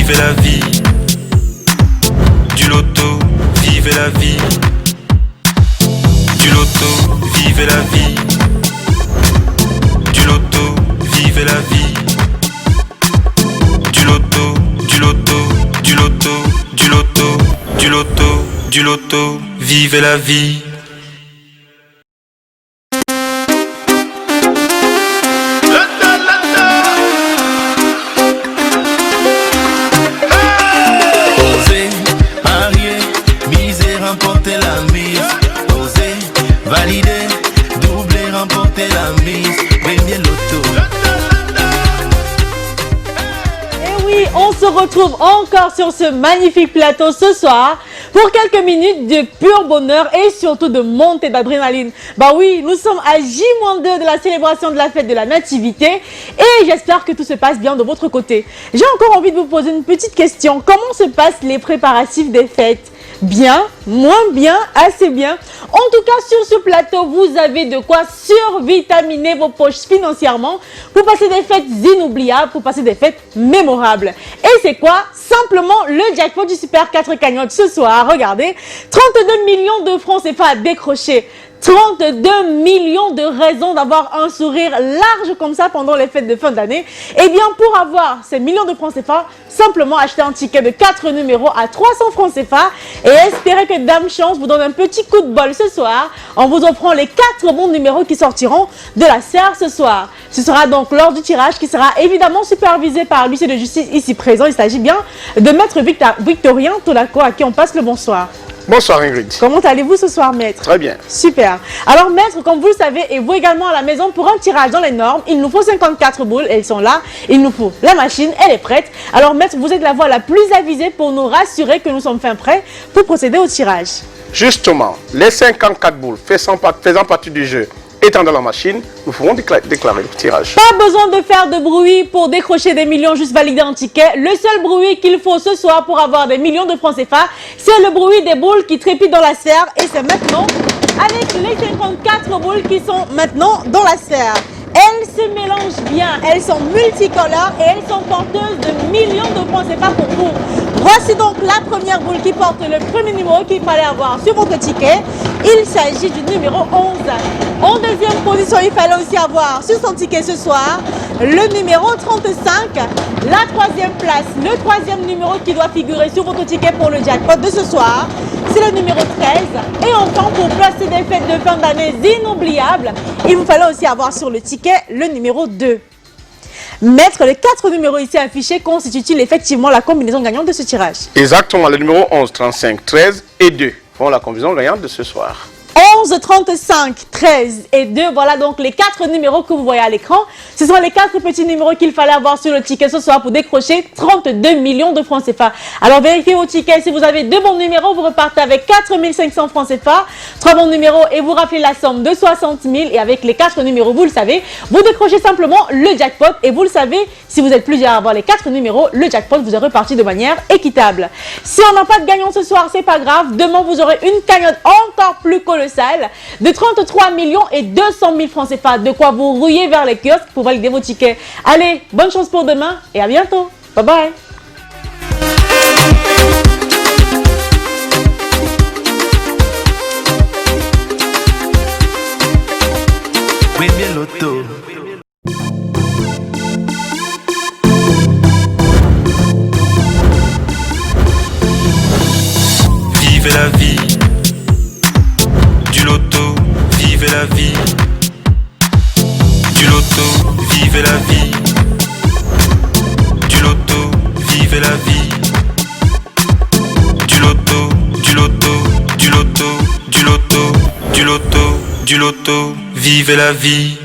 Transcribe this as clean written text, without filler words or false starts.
vivez la vie. Du loto, vivez la vie. Du loto, vivez la vie. Du loto, vivez la vie. Du loto, du loto, du loto, du loto, du loto, du loto, vivez la vie. On se retrouve encore sur ce magnifique plateau ce soir pour quelques minutes de pur bonheur et surtout de montée d'adrénaline. Bah oui, nous sommes à J-2 de la célébration de la fête de la Nativité et j'espère que tout se passe bien de votre côté. J'ai encore envie de vous poser une petite question. Comment se passent les préparatifs des fêtes? Bien, moins bien, assez bien. En tout cas, sur ce plateau, vous avez de quoi survitaminer vos poches financièrement pour passer des fêtes inoubliables, pour passer des fêtes mémorables. Et c'est quoi? Simplement le jackpot du Super 4 cagnotte ce soir. Regardez, 32 millions de francs CFA à décrocher. 32 millions de raisons d'avoir un sourire large comme ça pendant les fêtes de fin d'année. Et bien, pour avoir ces millions de francs CFA, simplement acheter un ticket de 4 numéros à 300 francs CFA et espérer que Dame Chance vous donne un petit coup de bol ce soir en vous offrant les 4 bons numéros qui sortiront de la serre ce soir. Ce sera donc lors du tirage qui sera évidemment supervisé par l'huissier de justice ici présent. Il s'agit bien de Maître Victorien Tolaco à qui on passe le bonsoir. Bonsoir Ingrid. Comment allez-vous ce soir, Maître? Très bien. Super. Alors Maître, comme vous le savez, et vous également à la maison, pour un tirage dans les normes, il nous faut 54 boules, elles sont là. Il nous faut la machine, elle est prête. Alors Maître, vous êtes la voix la plus avisée pour nous rassurer que nous sommes fin prêts pour procéder au tirage. Justement, les 54 boules faisant partie du jeu étant dans la machine, nous pourrons déclarer le tirage. Pas besoin de faire de bruit pour décrocher des millions, juste valider un ticket. Le seul bruit qu'il faut ce soir pour avoir des millions de francs CFA, c'est le bruit des boules qui trépitent dans la serre. Et c'est maintenant avec les 54 boules qui sont maintenant dans la serre. Elles se mélangent bien, elles sont multicolores et elles sont porteuses de millions de francs CFA pour vous. Voici donc la première boule qui porte le premier numéro qu'il fallait avoir sur votre ticket. Il s'agit du numéro 11. En deuxième position, il fallait aussi avoir sur son ticket ce soir le numéro 35. La troisième place, le troisième numéro qui doit figurer sur votre ticket pour le jackpot de ce soir, c'est le numéro 13. Et enfin, pour placer des fêtes de fin d'année inoubliables, il vous fallait aussi avoir sur le ticket le numéro 2. Maître, les 4 numéros ici affichés constituent effectivement la combinaison gagnante de ce tirage. Exactement, le numéro 11, 35, 13 et 2 font la combinaison gagnante de ce soir. 11, 35, 13 et 2, voilà donc les 4 numéros que vous voyez à l'écran. Ce sont les 4 petits numéros qu'il fallait avoir sur le ticket ce soir pour décrocher 32 millions de francs CFA. Alors vérifiez vos tickets, si vous avez 2 bons numéros, vous repartez avec 4 500 francs CFA, 3 bons numéros et vous rappelez la somme de 60 000 et avec les 4 numéros, vous le savez, vous décrochez simplement le jackpot et vous le savez, si vous êtes plusieurs à avoir les 4 numéros, le jackpot vous est reparti de manière équitable. Si on n'a pas de gagnant ce soir, c'est pas grave, demain vous aurez une cagnotte encore plus colossale de 33 millions et 200 000 francs CFA. De quoi vous rouiller vers les kiosques pour valider vos tickets. Allez, bonne chance pour demain et à bientôt. Bye bye. Vivez la vie. Du loto, vivez la vie. Du loto, vivez la vie. Du loto, vivez la vie. Du loto, du loto, du loto, du loto, du loto, du loto, vivez la vie.